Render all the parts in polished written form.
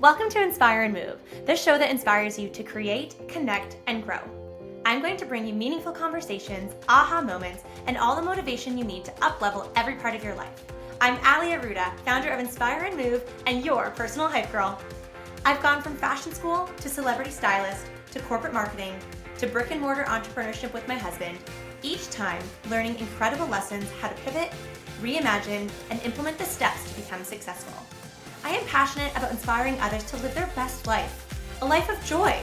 Welcome to Inspire and Move, the show that inspires you to create, connect, and grow. I'm going to bring you meaningful conversations, aha moments, and all the motivation you need to up-level every part of your life. I'm Ali Aruda, founder of Inspire and Move, and your personal hype girl. I've gone from fashion school to celebrity stylist to corporate marketing to brick and mortar entrepreneurship with my husband, each time learning incredible lessons how to pivot, reimagine, and implement the steps to become successful. I am passionate about inspiring others to live their best life, a life of joy.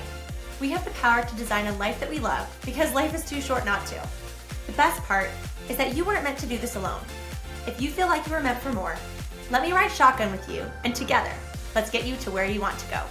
We have the power to design a life that we love because life is too short not to. The best part is that you weren't meant to do this alone. If you feel like you were meant for more, let me ride shotgun with you, and together, let's get you to where you want to go.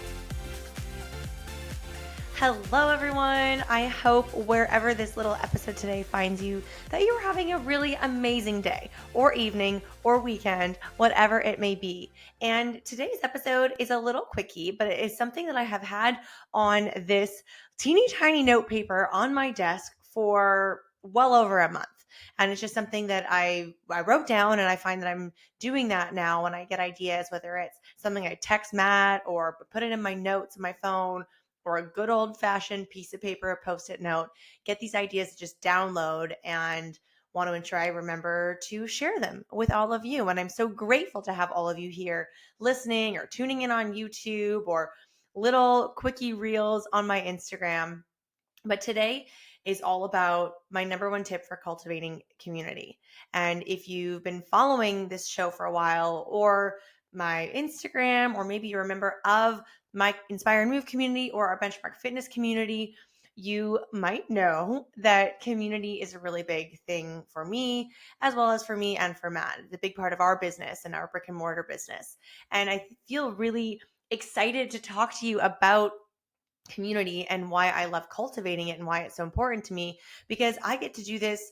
Hello, everyone. I hope wherever this little episode today finds you, that you are having a really amazing day or evening or weekend, whatever it may be. And today's episode is a little quickie, but it is something that I have had on this teeny tiny note paper on my desk for well over a month. And it's just something that I wrote down, and I find that I'm doing that now when I get ideas, whether it's something I text Matt or put it in my notes on my phone, or a good old-fashioned piece of paper, a Post-it note, get these ideas to just download and want to ensure I remember to share them with all of you. And I'm so grateful to have all of you here listening or tuning in on YouTube or little quickie reels on my Instagram. But today is all about my number one tip for cultivating community. And if you've been following this show for a while, or my Instagram, or maybe you're a member of my Inspire and Move community or our Benchmark Fitness community, you might know that community is a really big thing for me, as well as for me and for Matt. It's a big part of our business and our brick and mortar business. And I feel really excited to talk to you about community and why I love cultivating it and why it's so important to me, because I get to do this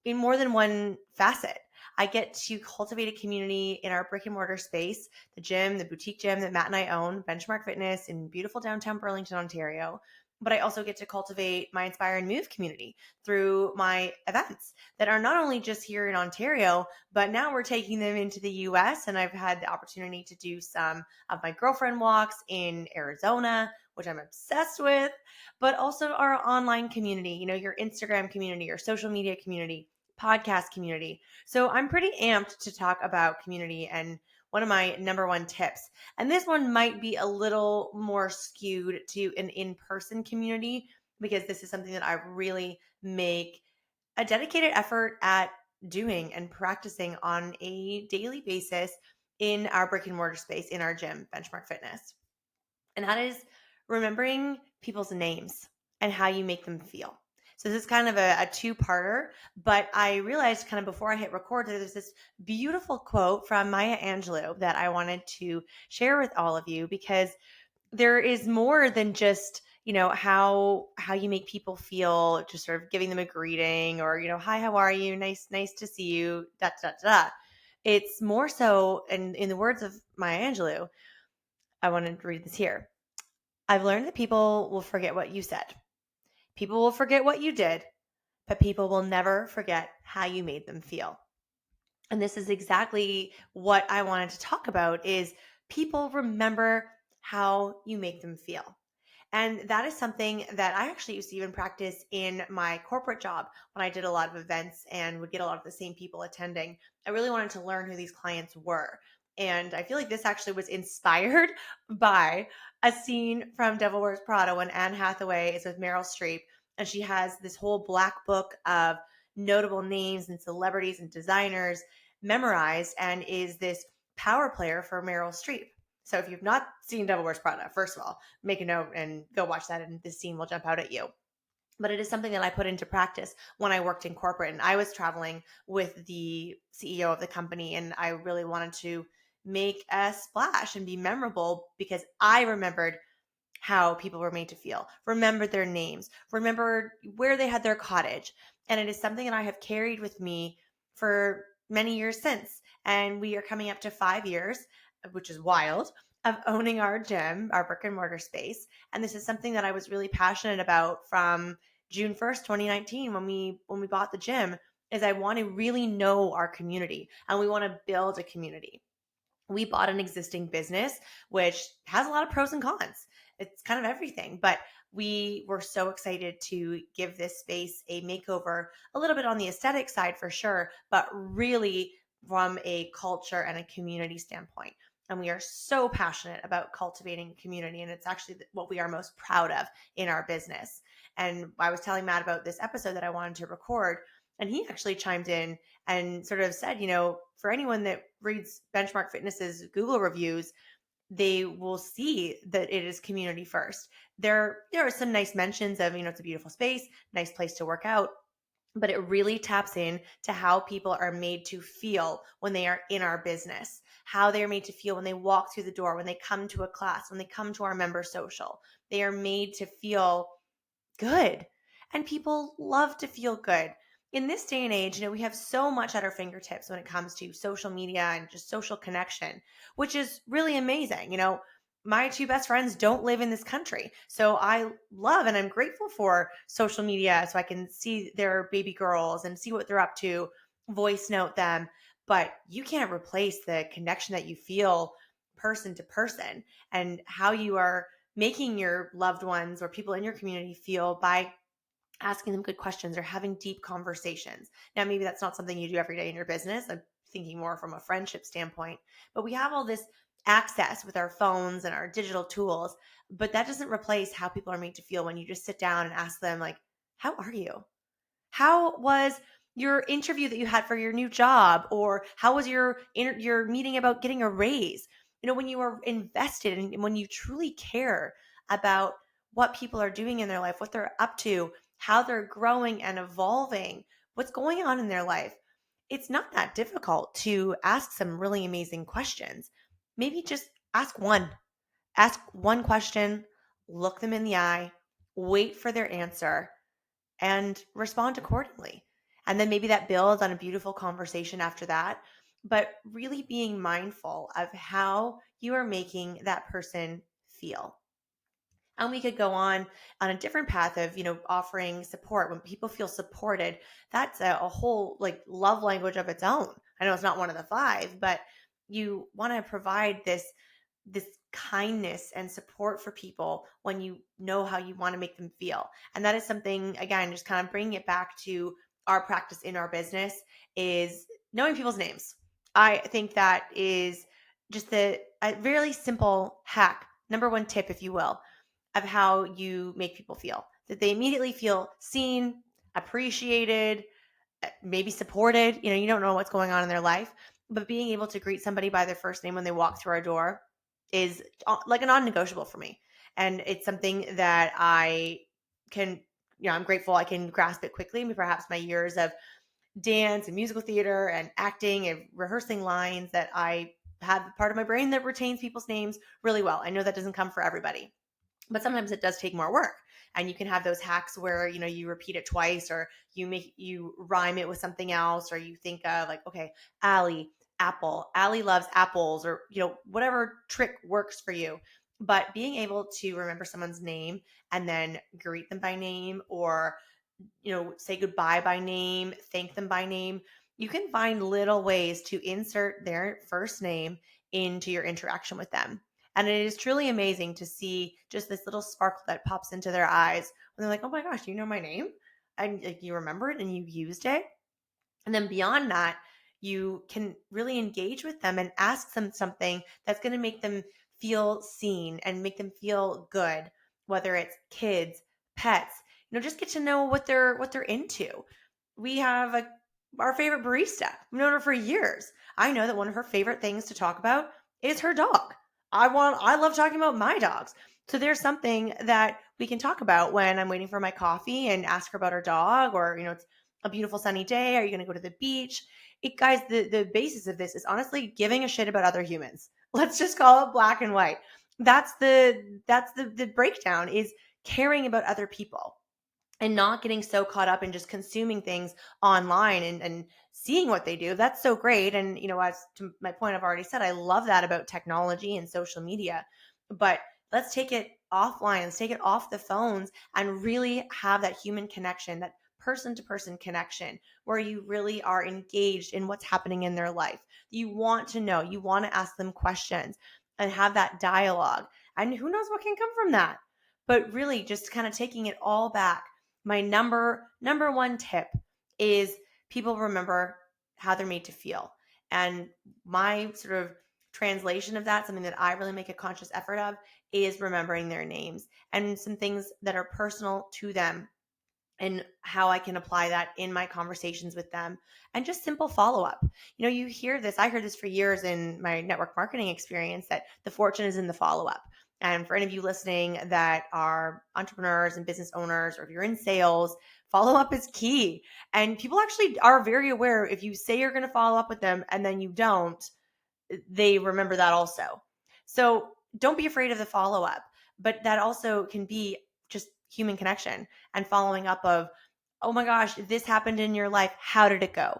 in more than one facet. I get to cultivate a community in our brick and mortar space, the gym, the boutique gym that Matt and I own, Benchmark Fitness in beautiful downtown Burlington, Ontario. But I also get to cultivate my Inspire and Move community through my events that are not only just here in Ontario, but now we're taking them into the US. And I've had the opportunity to do some of my girlfriend walks in Arizona, which I'm obsessed with, but also our online community, your Instagram community, your social media community, podcast community. So I'm pretty amped to talk about community and one of my number one tips. And this one might be a little more skewed to an in-person community, because this is something that I really make a dedicated effort at doing and practicing on a daily basis in our brick and mortar space, in our gym, Benchmark Fitness. And that is remembering people's names and how you make them feel. So this is kind of a two-parter, but I realized kind of before I hit record that there's this beautiful quote from Maya Angelou that I wanted to share with all of you, because there is more than just, how you make people feel, just sort of giving them a greeting or, hi, how are you? Nice to see you, da, da, da. It's more so, and in the words of Maya Angelou, I wanted to read this here. I've learned that people will forget what you said. People will forget what you did, but people will never forget how you made them feel. And this is exactly what I wanted to talk about, is people remember how you make them feel. And that is something that I actually used to even practice in my corporate job when I did a lot of events and would get a lot of the same people attending. I really wanted to learn who these clients were. And I feel like this actually was inspired by a scene from Devil Wears Prada when Anne Hathaway is with Meryl Streep, and she has this whole black book of notable names and celebrities and designers memorized, and is this power player for Meryl Streep. So if you've not seen Devil Wears Prada, first of all, make a note and go watch that, and this scene will jump out at you. But it is something that I put into practice when I worked in corporate, and I was traveling with the CEO of the company, and I really wanted to make a splash and be memorable, because I remembered how people were made to feel, remembered their names, remembered where they had their cottage. And it is something that I have carried with me for many years since. And we are coming up to 5 years, which is wild, of owning our gym, our brick and mortar space. And this is something that I was really passionate about from June 1st, 2019, when we bought the gym, is I want to really know our community and we want to build a community. we bought an existing business, which has a lot of pros and cons. It's kind of everything, but we were so excited to give this space a makeover, a little bit on the aesthetic side for sure, but really from a culture and a community standpoint. And we are so passionate about cultivating community. And it's actually what we are most proud of in our business. And I was telling Matt about this episode that I wanted to record, and he actually chimed in and sort of said, for anyone that reads Benchmark Fitness's Google reviews, they will see that it is community first. There are some nice mentions of, it's a beautiful space, nice place to work out, but it really taps in to how people are made to feel when they are in our business, how they are made to feel when they walk through the door, when they come to a class, when they come to our member social. They are made to feel good. And people love to feel good. In this day and age, we have so much at our fingertips when it comes to social media and just social connection, which is really amazing. My two best friends don't live in this country. So I love and I'm grateful for social media so I can see their baby girls and see what they're up to, voice note them. But you can't replace the connection that you feel person to person and how you are making your loved ones or people in your community feel by asking them good questions or having deep conversations. Now, maybe that's not something you do every day in your business. I'm thinking more from a friendship standpoint, but we have all this access with our phones and our digital tools, but that doesn't replace how people are made to feel when you just sit down and ask them, like, how are you? How was your interview that you had for your new job? Or how was your meeting about getting a raise? When you are invested and when you truly care about what people are doing in their life, what they're up to, how they're growing and evolving, what's going on in their life, it's not that difficult to ask some really amazing questions. Maybe just ask one. Ask one question, look them in the eye, wait for their answer, and respond accordingly. And then maybe that builds on a beautiful conversation after that. But really being mindful of how you are making that person feel. And we could go on a different path of, offering support. When people feel supported, that's a whole like love language of its own. I know it's not one of the five, but you want to provide this kindness and support for people when you know how you want to make them feel. And that is something, again, just kind of bringing it back to our practice in our business, is knowing people's names. I think that is just a really simple hack, number one tip, if you will, of how you make people feel, that they immediately feel seen, appreciated, maybe supported. You don't know what's going on in their life, but being able to greet somebody by their first name when they walk through our door is like a non-negotiable for me. And it's something that I can, I'm grateful I can grasp it quickly. Perhaps my years of dance and musical theater and acting and rehearsing lines, that I have part of my brain that retains people's names really well. I know that doesn't come for everybody, but sometimes it does take more work. And you can have those hacks where you repeat it twice, or you rhyme it with something else, or you think of like, okay, Allie, apple, Allie loves apples, or whatever trick works for you. But being able to remember someone's name and then greet them by name, or say goodbye by name, thank them by name. You can find little ways to insert their first name into your interaction with them. And it is truly amazing to see just this little sparkle that pops into their eyes when they're like, oh my gosh, you know my name? And like, you remember it and you used it. And then beyond that, you can really engage with them and ask them something that's going to make them feel seen and make them feel good, whether it's kids, pets, just get to know what they're into. We have our favorite barista. We've known her for years. I know that one of her favorite things to talk about is her dog. I love talking about my dogs. So there's something that we can talk about when I'm waiting for my coffee and ask her about her dog, or it's a beautiful sunny day. Are you going to go to the beach? Guys, the basis of this is honestly giving a shit about other humans. Let's just call it black and white. That's the breakdown, is caring about other people and not getting so caught up in just consuming things online and seeing what they do. That's so great. And, as to my point, I've already said, I love that about technology and social media, but let's take it offline. Let's take it off the phones and really have that human connection, that person-to-person connection where you really are engaged in what's happening in their life. You want to know, you want to ask them questions and have that dialogue. And who knows what can come from that? But really just kind of taking it all back. My number one tip is people remember how they're made to feel. And my sort of translation of that, something that I really make a conscious effort of, is remembering their names and some things that are personal to them and how I can apply that in my conversations with them, and just simple follow-up. You hear this, I heard this for years in my network marketing experience, that the fortune is in the follow-up. And for any of you listening that are entrepreneurs and business owners, or if you're in sales, follow-up is key. And people actually are very aware if you say you're going to follow up with them and then you don't, they remember that also. So don't be afraid of the follow-up, but that also can be just human connection and following up of, oh my gosh, this happened in your life. How did it go?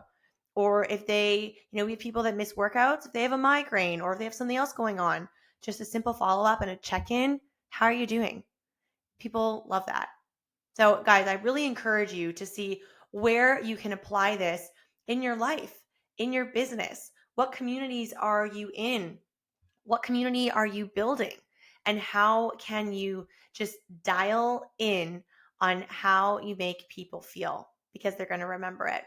Or if they, we have people that miss workouts, if they have a migraine or if they have something else going on, just a simple follow-up and a check-in. How are you doing? People love that. So guys, I really encourage you to see where you can apply this in your life, in your business. What communities are you in? What community are you building? And how can you just dial in on how you make people feel, because they're going to remember it.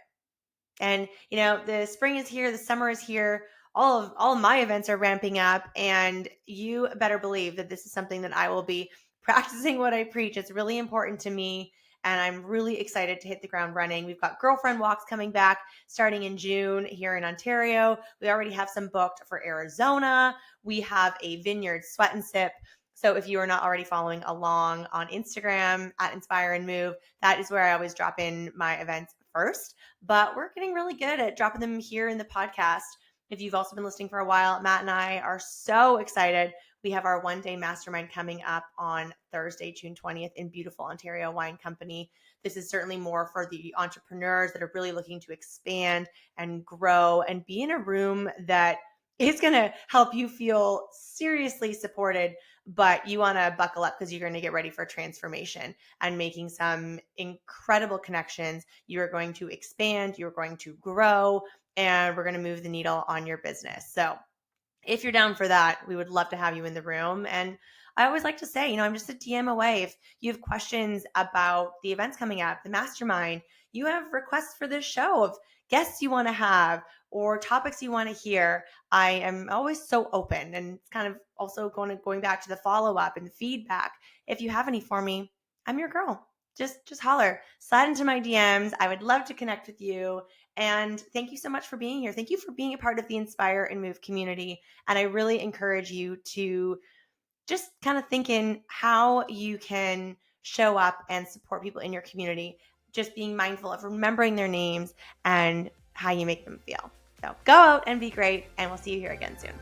And, the spring is here, the summer is here. All of my events are ramping up, and you better believe that this is something that I will be practicing what I preach. It's really important to me, and I'm really excited to hit the ground running. We've got girlfriend walks coming back starting in June here in Ontario. We already have some booked for Arizona. We have a vineyard sweat and sip. So if you are not already following along on Instagram at Inspire and Move, that is where I always drop in my events first. But we're getting really good at dropping them here in the podcast. If you've also been listening for a while, Matt and I are so excited. We have our one-day mastermind coming up on Thursday, June 20th in beautiful Ontario Wine Company. This is certainly more for the entrepreneurs that are really looking to expand and grow and be in a room that is going to help you feel seriously supported, but you want to buckle up because you're going to get ready for transformation and making some incredible connections. You're going to expand, you're going to grow, and we're going to move the needle on your business. So if you're down for that, we would love to have you in the room. And I always like to say, I'm just a DM away. If you have questions about the events coming up, the mastermind, you have requests for this show of guests you want to have or topics you want to hear, I am always so open. And it's kind of also going back to the follow-up and the feedback. If you have any for me, I'm your girl. Just holler, slide into my DMs. I would love to connect with you. And thank you so much for being here. Thank you for being a part of the Inspire and Move community. And I really encourage you to just kind of think in how you can show up and support people in your community, just being mindful of remembering their names and how you make them feel. So go out and be great, and we'll see you here again soon.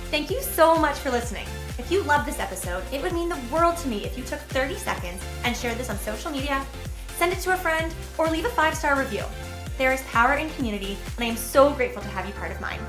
Thank you so much for listening. If you love this episode, it would mean the world to me if you took 30 seconds and shared this on social media, send it to a friend, or leave a 5-star review. There is power in community, and I am so grateful to have you part of mine.